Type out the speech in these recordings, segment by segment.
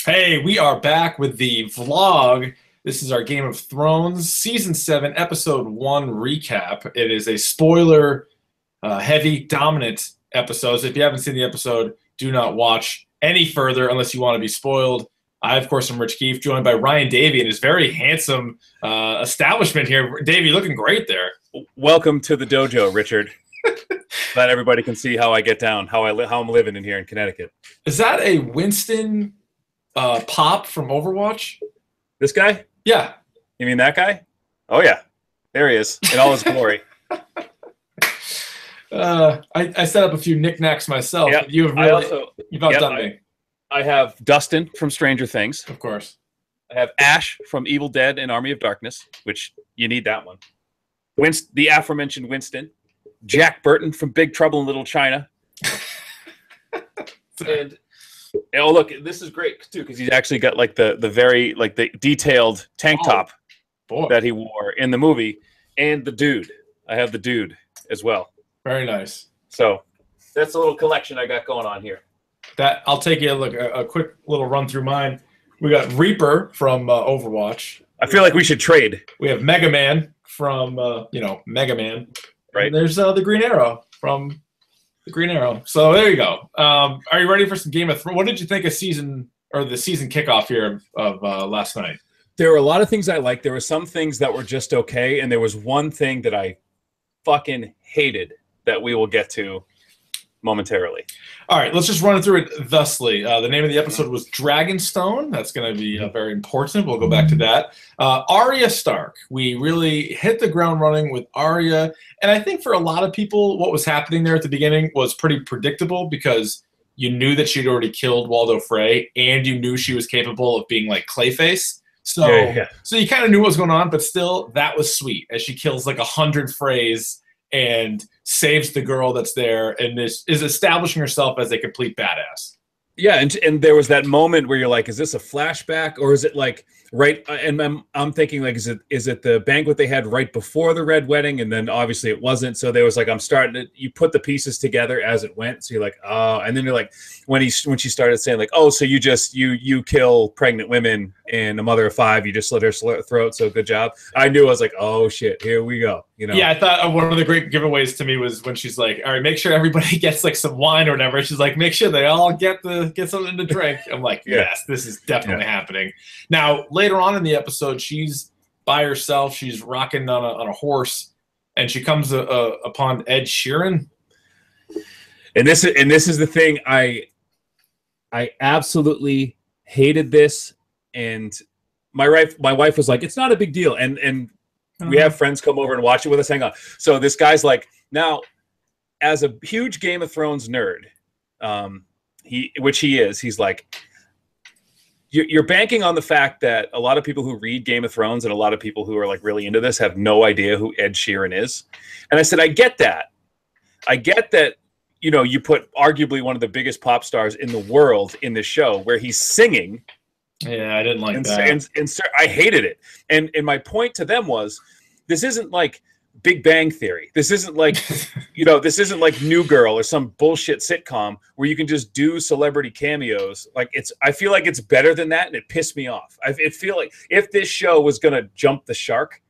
Hey, we are back with the vlog. This is our Game of Thrones Season 7, Episode 1 recap. It is a spoiler heavy, dominant episode. So if you haven't seen the episode, do not watch any further unless you want to be spoiled. I, of course, am Rich Keefe, joined by Ryan Davey and his very handsome establishment here. Davey, looking great there. Welcome to the dojo, Richard. Glad everybody can see how I get down, how I'm living in here in Connecticut. Is that a Winston Pop from Overwatch? This guy? Yeah. You mean that guy? Oh, yeah. There he is in all his glory. I set up a few knickknacks myself. Yep. You've outdone me. I have Dustin from Stranger Things. Of course. I have Ash from Evil Dead and Army of Darkness, which you need that one. The aforementioned Winston. Jack Burton from Big Trouble in Little China. And oh, look, this is great too because he's actually got like the very the detailed tank top that he wore in the movie, and the dude. I have the dude as well. Very nice. So that's a little collection I got going on here. I'll take you a quick little run through mine. We got Reaper from Overwatch. I feel like we should trade. We have Mega Man from Mega Man. Right. And there's the Green Arrow from the Green Arrow. So there you go. Are you ready for some Game of Thrones? What did you think of the season kickoff here of last night? There were a lot of things I liked. There were some things that were just okay, and there was one thing that I fucking hated that we will get to momentarily. All right, let's just run through it thusly. The name of the episode was Dragonstone. That's going to be very important. We'll go back to that. Arya Stark. We really hit the ground running with Arya. And I think for a lot of people, what was happening there at the beginning was pretty predictable because you knew that she'd already killed Waldo Frey and you knew she was capable of being like Clayface. So you kind of knew what was going on, but still, that was sweet as she kills like 100 Freys and saves the girl that's there and is establishing herself as a complete badass. Yeah, and there was that moment where you're like, is this a flashback or is it like right? And I'm thinking like, is it the banquet they had right before the Red Wedding? And then obviously it wasn't. So there was like, you put the pieces together as it went. So you're like, oh, and then you're like, when she started saying like, oh, so you kill pregnant women and a mother of 5, you just slit her throat. So good job. I knew. I was like, oh shit, here we go. Yeah, I thought one of the great giveaways to me was when she's like, all right, make sure everybody gets like some wine or whatever. She's like, make sure they all get something to drink. I'm like, yes, this is definitely happening. Now, later on in the episode, she's by herself. She's rocking on a horse, and she comes upon Ed Sheeran. And this is the thing. I absolutely hated this, and my wife was like, it's not a big deal, and we have friends come over and watch it with us. Hang on. So this guy's like, now, as a huge Game of Thrones nerd, he's like, you're banking on the fact that a lot of people who read Game of Thrones and a lot of people who are like really into this have no idea who Ed Sheeran is. And I said, I get that. You put arguably one of the biggest pop stars in the world in this show where he's singing. Yeah, I didn't like that. And I hated it. And my point to them was, this isn't like Big Bang Theory. This isn't like, this isn't like New Girl or some bullshit sitcom where you can just do celebrity cameos. Like I feel like it's better than that, and it pissed me off. I feel like if this show was going to jump the shark,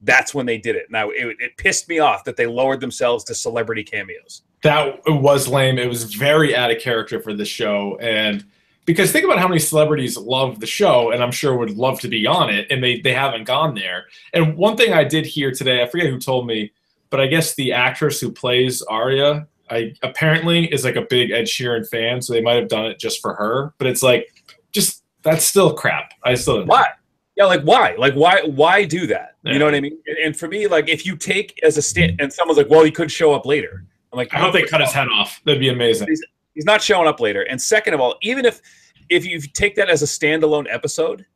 that's when they did it. Now, it pissed me off that they lowered themselves to celebrity cameos. That was lame. It was very out of character for this show, and because think about how many celebrities love the show and I'm sure would love to be on it, and they haven't gone there. And one thing I did hear today, I forget who told me, but I guess the actress who plays Arya apparently is like a big Ed Sheeran fan, so they might have done it just for her. But it's like, just that's still crap. I still don't know. Why? Yeah, like why? Like why do that? You know what I mean? And for me, like if you take as a stand, and someone's like, well, he could show up later. I'm like, I hope they cut his head off. That'd be amazing. He's not showing up later. And second of all, even if you take that as a standalone episode,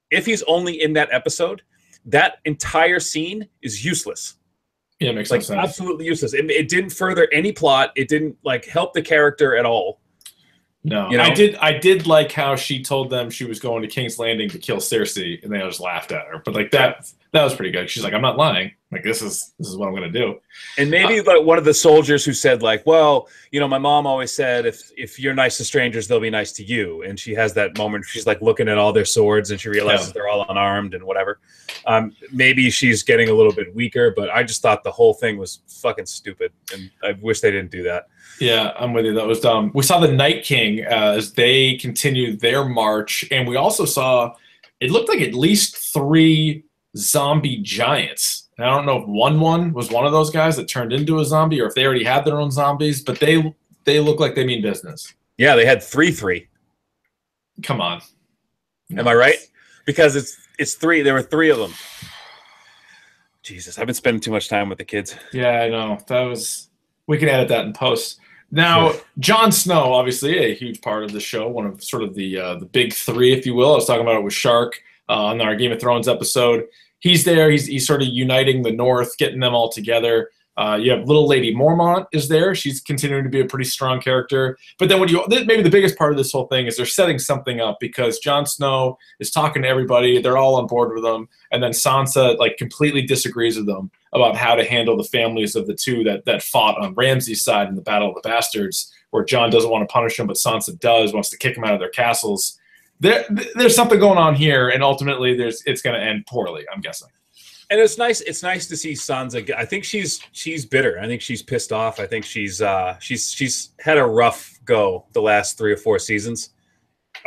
if he's only in that episode, that entire scene is useless. Yeah, it makes like sense. Absolutely useless. It didn't further any plot. It didn't like help the character at all. No, I did like how she told them she was going to King's Landing to kill Cersei, and they just laughed at her. But like that was pretty good. She's like, I'm not lying. Like this is what I'm gonna do. And maybe like one of the soldiers who said like, well, you know, my mom always said if you're nice to strangers, they'll be nice to you. And she has that moment. She's like looking at all their swords and she realizes they're all unarmed and whatever. Maybe she's getting a little bit weaker, but I just thought the whole thing was fucking stupid. And I wish they didn't do that. Yeah, I'm with you. That was dumb. We saw the Night King as they continued their march. And we also saw, it looked like at least 3 zombie giants. And I don't know if one was one of those guys that turned into a zombie or if they already had their own zombies, but they look like they mean business. Yeah, they had 3. Come on. Am I right? Because it's 3. There were 3 of them. Jesus, I've been spending too much time with the kids. Yeah, I know. We can edit that in post. Now, Jon Snow, obviously a huge part of the show, one of sort of the big 3, if you will. I was talking about it with Shark on our Game of Thrones episode. He's there. He's sort of uniting the North, getting them all together. You have little Lady Mormont is there. She's continuing to be a pretty strong character. But then maybe the biggest part of this whole thing is they're setting something up because Jon Snow is talking to everybody. They're all on board with him. And then Sansa like completely disagrees with them about how to handle the families of the 2 that fought on Ramsay's side in the Battle of the Bastards, where Jon doesn't want to punish them, but Sansa does, wants to kick them out of their castles. There's something going on here, and ultimately it's going to end poorly, I'm guessing. And it's nice to see Sansa. I think she's bitter. I think she's pissed off. I think she's had a rough go the last 3 or 4 seasons,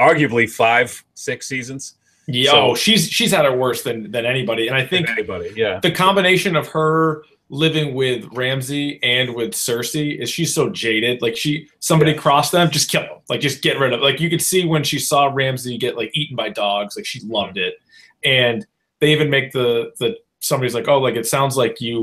arguably 5, 6 seasons. Yeah, so, she's had it worse than anybody, and I think the combination of her living with Ramsay and with Cersei is she's so jaded. Like somebody crossed them, just kill them. Like just get rid of. Like you could see when she saw Ramsay get like eaten by dogs, like she loved it. And they even make the somebody's like, oh, like it sounds like you.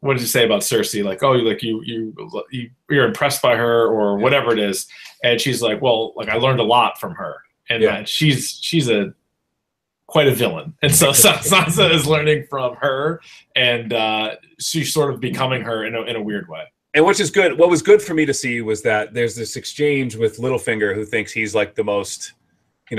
What did you say about Cersei? Like, oh, like you're impressed by her or whatever it is. And she's like, well, like I learned a lot from her, and she's quite a villain. And so Sansa is learning from her, and she's sort of becoming her in a weird way. And which is good. What was good for me to see was that there's this exchange with Littlefinger, who thinks he's like the most,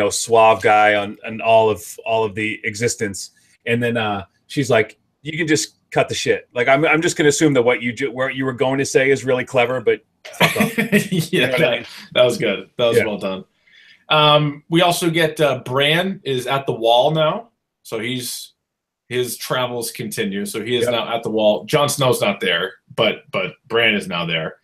suave guy on all of the existence. And then she's like, you can just cut the shit. Like I'm just going to assume that what you were going to say is really clever, but fuck off. That was good. That was well done. We also get Bran is at the Wall now, so his travels continue. So he is now at the Wall. Jon Snow's not there, but Bran is now there.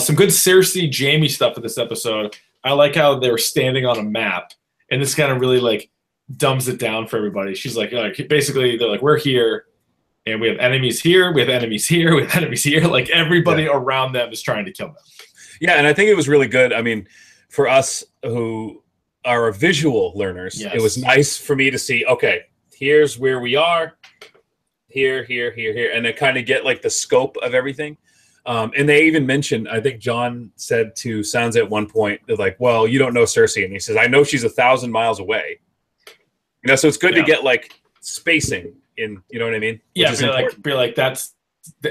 Some good Cersei Jaime stuff in this episode. I like how they're standing on a map, and this kind of really like dumbs it down for everybody. She's like basically they're like, we're here, and we have enemies here, we have enemies here, we have enemies here. Like everybody around them is trying to kill them. Yeah, and I think it was really good. I mean, for us who are visual learners, it was nice for me to see, okay, here's where we are, here, and then kind of get like the scope of everything. And they even mentioned, I think Jon said to Sansa at one point, they're like, well, you don't know Cersei. And he says, I know she's 1,000 miles away. So it's good to get like spacing in, you know what I mean? Yeah, be like that's,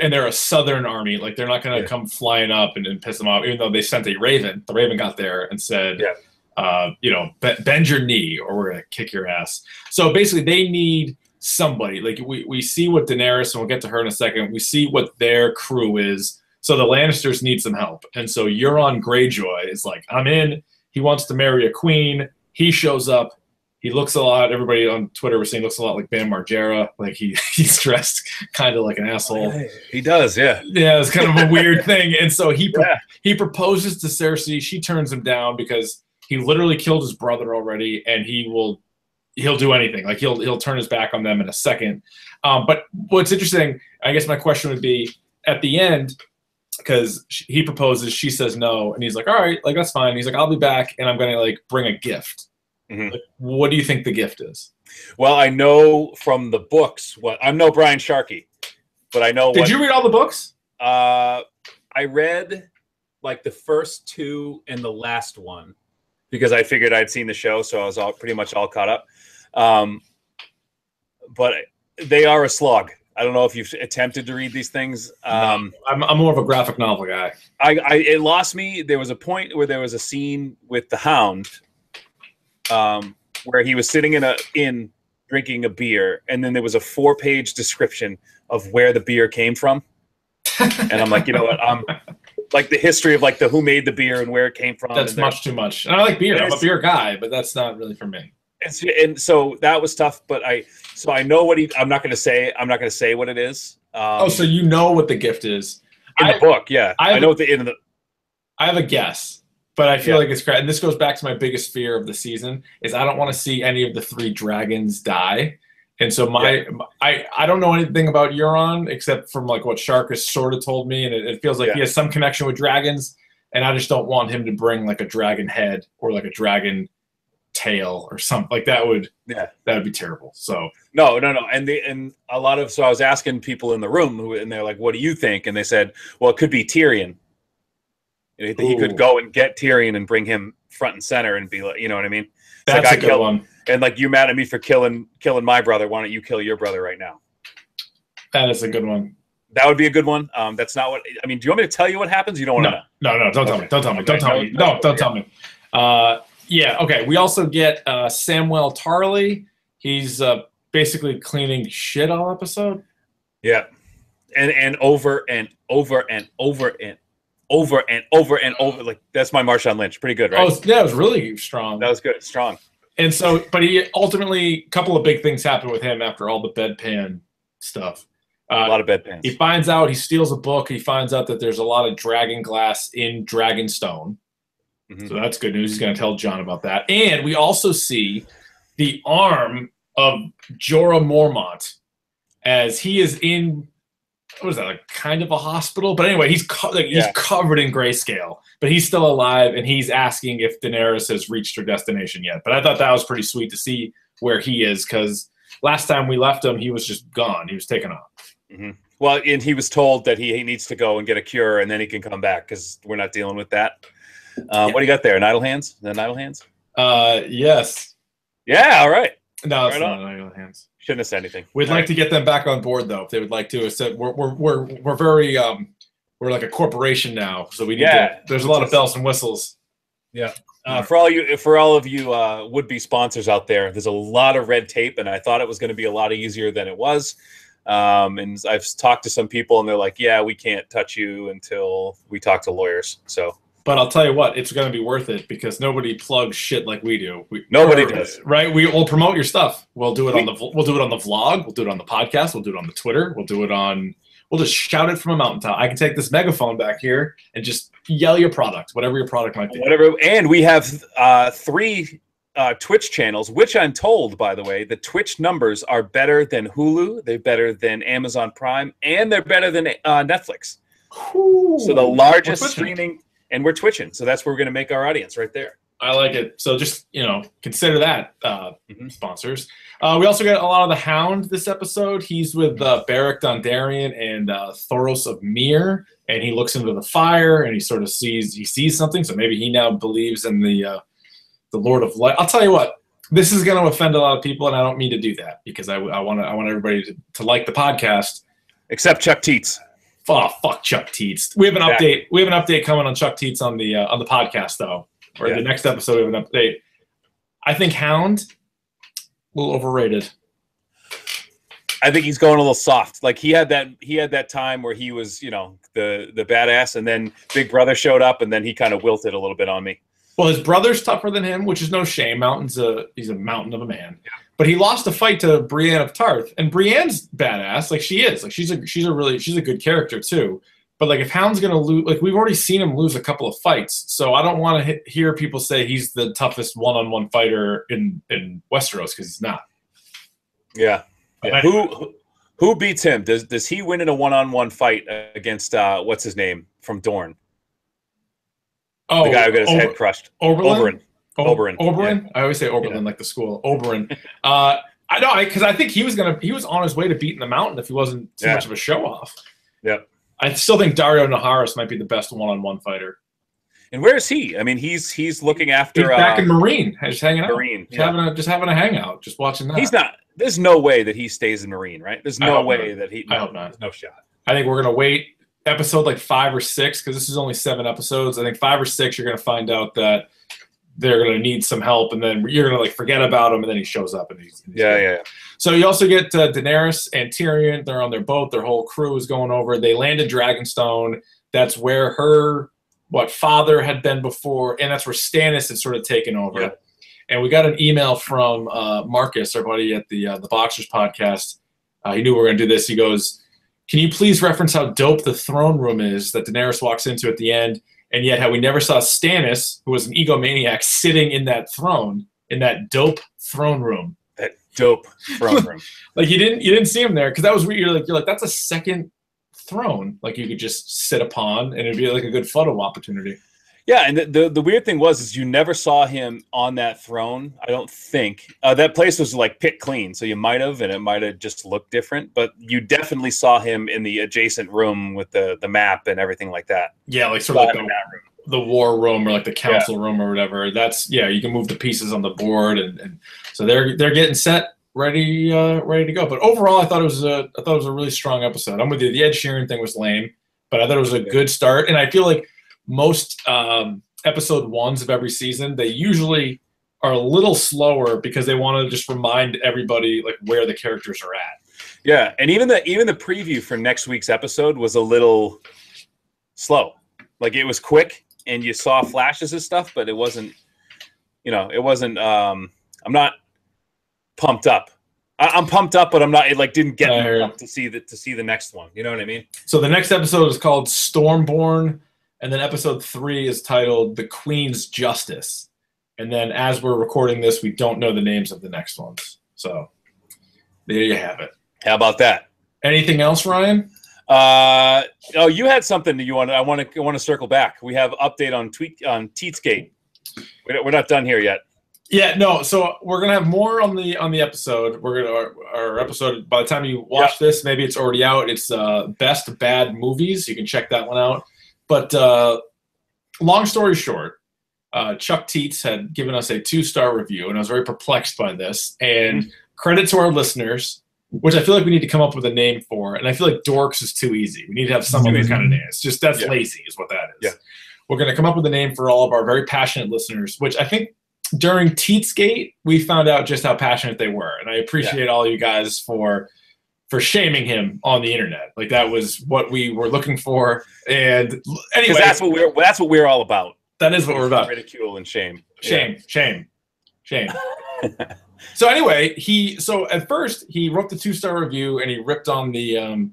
and they're a southern army. Like they're not going to come flying up and piss them off, even though they sent a raven. The raven got there and said, bend your knee or we're going to kick your ass. So basically they need somebody. Like we see what Daenerys, and we'll get to her in a second, we see what their crew is. So the Lannisters need some help. And so Euron Greyjoy is like, I'm in. He wants to marry a queen. He shows up. He looks a lot. Everybody on Twitter was saying looks a lot like Bam Margera. Like he's dressed kind of like an asshole. He does, yeah. Yeah, it's kind of a weird thing. And so he proposes to Cersei. She turns him down because he literally killed his brother already, and he'll do anything. Like he'll turn his back on them in a second. But what's interesting, I guess my question would be at the end, because he proposes, she says no, and he's like, all right, like that's fine. He's like, I'll be back, and I'm gonna like bring a gift. Mm-hmm. Like, what do you think the gift is? Well, I know from the books I'm no Brian Sharkey, but I know. Did you read all the books? I read like the first 2 and the last one because I figured I'd seen the show, so I was pretty much all caught up. But they are a slog. I don't know if you've attempted to read these things. No, I'm more of a graphic novel guy. It lost me. There was a point where there was a scene with the Hound. Where he was sitting in drinking a beer, and then there was a 4-page description of where the beer came from. And I'm like, you know what? Like the history of like the who made the beer and where it came from. That's much too much. And I like beer. I'm a beer guy, but that's not really for me. And so that was tough. But I know what I'm not going to say what it is. So you know what the gift is in the book? Yeah, I know what the. I have a guess, but I feel like it's correct. And this goes back to my biggest fear of the season is I don't want to see any of the 3 dragons die. And so I don't know anything about Euron except from like what Shark has sort of told me, and it feels like he has some connection with dragons, and I just don't want him to bring like a dragon head or like a dragon tail or something like that would be terrible. So no, and a lot of I was asking people in the room and they're like, "What do you think?" And they said, "Well, it could be Tyrion. He could go and get Tyrion and bring him front and center and be like, you know what I mean? That's like, a good one. And like, you're mad at me for killing my brother. Why don't you kill your brother right now? That is a good one. That would be a good one. That's not what I mean. Do you want me to tell you what happens? You don't want to know? No. Don't tell me. Don't tell me. Don't tell me. No, don't tell me. Yeah. Okay. We also get Samwell Tarly. He's basically cleaning shit all episode. Yeah, and over and over and over and over and over and over. Like that's my Marshawn Lynch. Pretty good, right? Oh, yeah, it was really strong. That was good, strong. And so, but he ultimately, a couple of big things happened with him after all the bedpan stuff. A lot of bedpans. He finds out, he steals a book. He finds out that there's a lot of dragon glass in Dragonstone. So that's good news. He's going to tell Jon about that. And we also see the arm of Jorah Mormont as he is in, what is that, like kind of a hospital? But anyway, he's covered in grayscale, but he's still alive, and he's asking if Daenerys has reached her destination yet. But I thought that was pretty sweet to see where he is, because last time we left him, he was just gone. He was taken off. Well, and he was told that he needs to go and get a cure, and then he can come back, because we're not dealing with that. What do you got there? An idle hands? The idle hands? Yes. Yeah, all right. No, it's not an idle hands. Shouldn't have said anything. We'd like to get them back on board, though, if they would like to. It's that we're very we're like a corporation now, so we need to. There's a lot of bells and whistles. Yeah. For all of you would-be sponsors out there, there's a lot of red tape, and I thought it was going to be a lot easier than it was. And I've talked to some people, and they're like, "Yeah, we can't touch you until we talk to lawyers." So. But I'll tell you what, it's going to be worth it, because nobody plugs shit like we do. Nobody does, right? We will promote your stuff. We'll do it on the vlog. We'll do it on the podcast. We'll do it on the Twitter. We'll just shout it from a mountaintop. I can take this megaphone back here and just yell your product, whatever your product might be. And we have 3 Twitch channels, which I'm told, by the way, the Twitch numbers are better than Hulu. They're better than Amazon Prime, and they're better than Netflix. Ooh, so the largest streaming. And we're Twitching, so that's where we're going to make our audience right there. I like it. So just, consider that, sponsors. We also got a lot of the Hound this episode. He's with Beric Dondarrion and Thoros of Myr, and he looks into the fire, and he sort of sees something, so maybe he now believes in the Lord of Light. I'll tell you what, this is going to offend a lot of people, and I don't mean to do that, because I want everybody to like the podcast. Except Chuck Teets. Oh, fuck Chuck Teets. We have an update. We have an update coming on Chuck Teets on the podcast, though. Or the next episode, we have an update. I think Hound, a little overrated. I think he's going a little soft. Like he had that time where he was, the badass, and then Big Brother showed up, and then he kind of wilted a little bit on me. Well, his brother's tougher than him, which is no shame. He's a mountain of a man. Yeah. But he lost a fight to Brienne of Tarth, and Brienne's badass. Like she is. Like she's a good character too. But like if Hound's gonna lose, like we've already seen him lose a couple of fights, so I don't want to hear people say he's the toughest one-on-one fighter in Westeros, because he's not. Yeah. Who beats him? Does he win in a one-on-one fight against what's his name from Dorne? Oh, the guy who got his head crushed. Oberyn. Oberyn. Yeah. I always say Oberlin like the school. Oberyn. I know, because I think he was on his way to beating the Mountain if he wasn't too much of a show off. Yep. I still think Dario Naharis might be the best one-on-one fighter. And where is he? I mean, he's looking after. He's back in Marine, just hanging out. Marine, just having a hangout, just watching that. He's not. There's no way that he stays in Marine, right? There's no way that he. I hope not. No shot. I think we're gonna wait episode like 5 or 6, because this is only 7 episodes. I think 5 or 6, you're gonna find out that they're going to need some help, and then you're going to like forget about him, and then he shows up and he's yeah. So you also get Daenerys and Tyrion. They're on their boat. Their whole crew is going over. They land in Dragonstone. That's where her father had been before, and that's where Stannis had sort of taken over. Yeah. And we got an email from Marcus, our buddy at the Boxers podcast. He knew we were going to do this. He goes, "Can you please reference how dope the throne room is that Daenerys walks into at the end, and yet how we never saw Stannis, who was an egomaniac, sitting in that dope throne room." That dope throne room. Like you didn't see him there because that was weird. You're like that's a second throne. Like you could just sit upon, and it'd be like a good photo opportunity. Yeah, and the weird thing is you never saw him on that throne. I don't think that place was like pit clean, so you might have, and it might have just looked different. But you definitely saw him in the adjacent room with the map and everything like that. Yeah, like sort of like the war room or like the council room or whatever. That's you can move the pieces on the board, and so they're getting set, ready to go. But overall, I thought it was a really strong episode. I'm with you. The Ed Sheeran thing was lame, but I thought it was a good start, and I feel like most episode ones of every season, they usually are a little slower because they want to just remind everybody like where the characters are at. Yeah, and even the preview for next week's episode was a little slow. Like it was quick and you saw flashes of stuff, but it wasn't. I'm not pumped up. I'm pumped up, but I'm not. It like didn't get me up to see the next one. You know what I mean? So the next episode is called Stormborn. And then episode 3 is titled The Queen's Justice. And then as we're recording this, we don't know the names of the next ones. So there you have it. How about that? Anything else, Ryan? You had something that you wanted. I want to circle back. We have update on Teatsgate. We're not done here yet. Yeah, no. So we're gonna have more on the episode. Our episode. By the time you watch this, maybe it's already out. It's Best Bad Movies. You can check that one out. But long story short, Chuck Teets had given us a 2-star review, and I was very perplexed by this. And credit to our listeners, which I feel like we need to come up with a name for. And I feel like Dorks is too easy. We need to have some other kind of name. It's just that's lazy is what that is. Yeah. We're going to come up with a name for all of our very passionate listeners, which I think during Teetsgate, we found out just how passionate they were. And I appreciate all you guys for shaming him on the internet. Like that was what we were looking for. And anyway, that's what we're all about. That is what we're about. Ridicule and shame. Shame. So anyway, at first he wrote the 2-star review and he ripped on the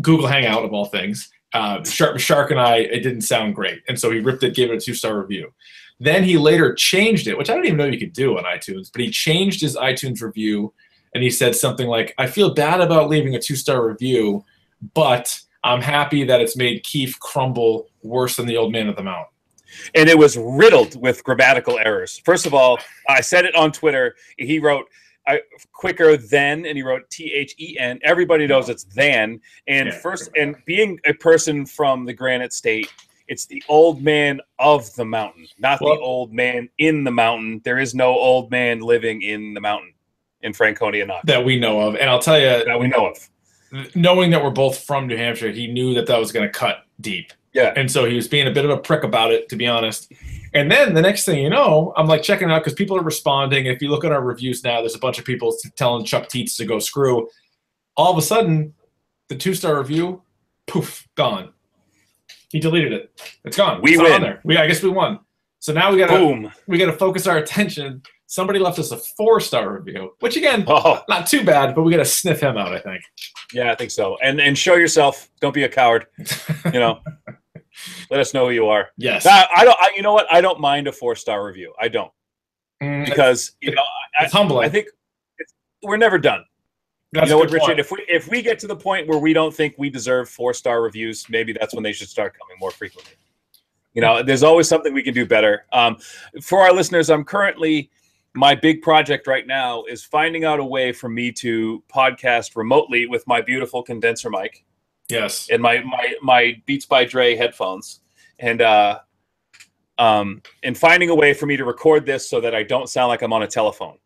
Google Hangout of all things. Shark and it didn't sound great. And so he ripped it, gave it a 2-star review. Then he later changed it, which I don't even know you could do on iTunes, but he changed his iTunes review. And he said something like, "I feel bad about leaving a 2-star review, but I'm happy that it's made Keefe crumble worse than the Old Man of the Mount." And it was riddled with grammatical errors. First of all, I said it on Twitter. He wrote quicker than, and he wrote THEN. Everybody knows it's than. And and being a person from the Granite State, it's the old man of the mountain, not the old man in the mountain. There is no old man living in the mountain. In Franconia, not that we know of. And I'll tell you that we know of. Knowing that we're both from New Hampshire, he knew that was going to cut deep. Yeah. And so he was being a bit of a prick about it, to be honest. And then the next thing you know, I'm like checking out because people are responding. If you look at our reviews now, there's a bunch of people telling Chuck Teets to go screw. All of a sudden, the 2-star review, poof, gone. He deleted it. It's gone. We win. I guess we won. So now we got to focus our attention. Somebody left us a 4-star review, which again, not too bad, but we got to sniff him out, I think. Yeah, I think so. And show yourself. Don't be a coward. Let us know who you are. Yes. You know what? I don't mind a 4-star review. I don't, because it's humbling. I think we're never done. That's what, Richard? If we get to the point where we don't think we deserve 4-star reviews, maybe that's when they should start coming more frequently. There's always something we can do better. For our listeners, my big project right now is finding out a way for me to podcast remotely with my beautiful condenser mic. Yes. And my Beats by Dre headphones. And finding a way for me to record this so that I don't sound like I'm on a telephone.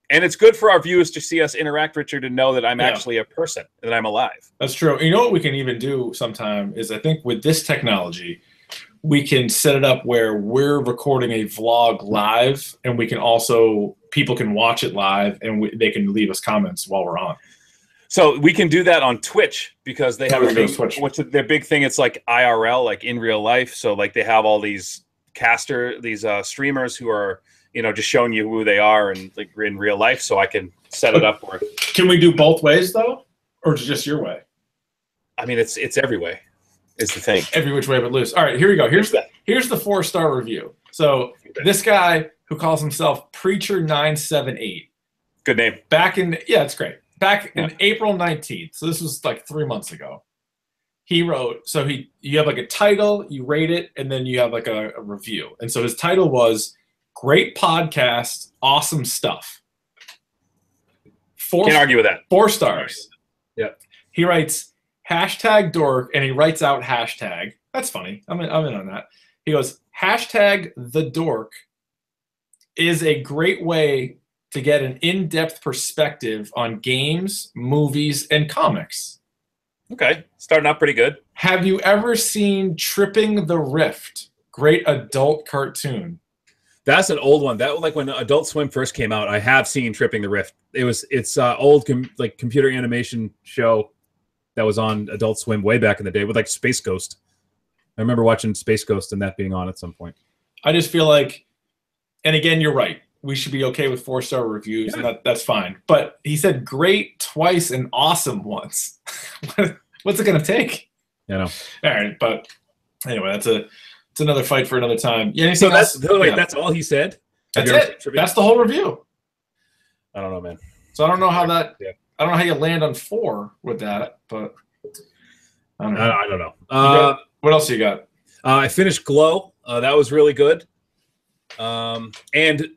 And it's good for our viewers to see us interact, Richard, and know that I'm actually a person, that I'm alive. That's true. You know what we can even do sometime is I think with this technology, we can set it up where we're recording a vlog live, and we can also people can watch it live, and they can leave us comments while we're on. So we can do that on Twitch because they have what's their big thing. It's like IRL, like in real life. So like they have all these streamers who are, you know, just showing you who they are and like in real life. So I can set it up where. Can we do both ways though, or just your way? I mean, it's every way. Is the thing. Every which way but loose. All right, here we go. Here's the 4-star review. So this guy who calls himself Preacher978. Good name. It's great. Back in April 19th. So this was like 3 months ago. He wrote, you have like a title, you rate it, and then you have like a review. And so his title was Great Podcast, Awesome Stuff. Can't argue with that. 4 stars. Yeah. He writes #dork, and he writes out hashtag. That's funny. I'm in on that. He goes, #TheDork is a great way to get an in-depth perspective on games, movies, and comics. Okay, starting out pretty good. Have you ever seen Tripping the Rift? Great adult cartoon. That's an old one. That was like when Adult Swim first came out. I have seen Tripping the Rift. It's old like computer animation show that was on Adult Swim way back in the day with like Space Ghost. I remember watching Space Ghost and that being on at some point. I just feel like, and again, you're right. We should be okay with 4-star reviews, and that's fine. But he said great twice and awesome once. What's it going to take? You know. All right, but anyway, it's another fight for another time. Yeah. So that's all he said? That's it. That's the whole review. I don't know, man. So I don't know how that. Yeah. I don't know how you land on 4 with that, but I don't know. I don't know. What else you got? I finished Glow. That was really good. And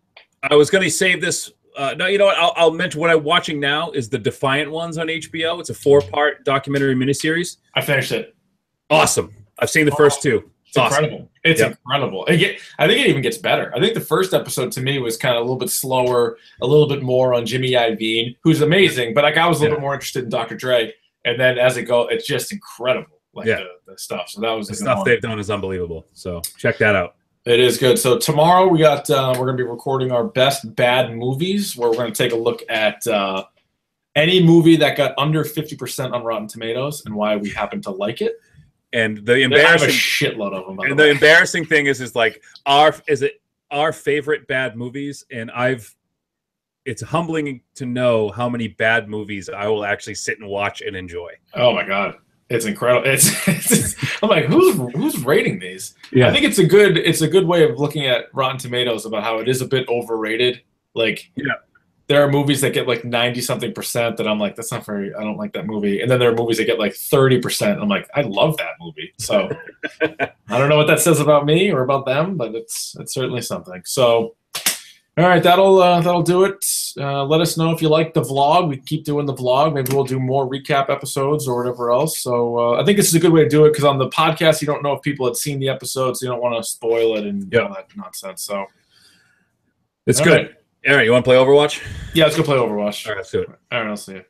I was going to save this. No, you know what? I'll mention what I'm watching now is the Defiant Ones on HBO. It's a 4-part documentary miniseries. I finished it. Awesome. I've seen the first 2. It's incredible. It's incredible. I think it even gets better. I think the first episode to me was kind of a little bit slower, a little bit more on Jimmy Iovine, who's amazing, but like I was a little bit more interested in Dr. Dre. And then as it goes, it's just incredible, the stuff. So that was the stuff they've done is unbelievable. So check that out. It is good. So tomorrow we got we're going to be recording our best bad movies, where we're going to take a look at any movie that got under 50% on Rotten Tomatoes and why we happen to like it. And the embarrassing shitload of them. And the embarrassing thing is like our favorite bad movies, and it's humbling to know how many bad movies I will actually sit and watch and enjoy. Oh my god, it's incredible! It's I'm like, who's rating these? Yeah. I think it's a good way of looking at Rotten Tomatoes about how it is a bit overrated. Like, there are movies that get like 90-something% that I'm like, that's not very, I don't like that movie. And then there are movies that get like 30%. I'm like, I love that movie. So I don't know what that says about me or about them, but it's certainly something. So, all right, that'll do it. Let us know if you like the vlog. We keep doing the vlog. Maybe we'll do more recap episodes or whatever else. So I think this is a good way to do it, because on the podcast, you don't know if people had seen the episodes. So you don't want to spoil it and all that nonsense. So it's good. All right, you want to play Overwatch? Yeah, let's go play Overwatch. All right, let's do it. All right, I'll see you.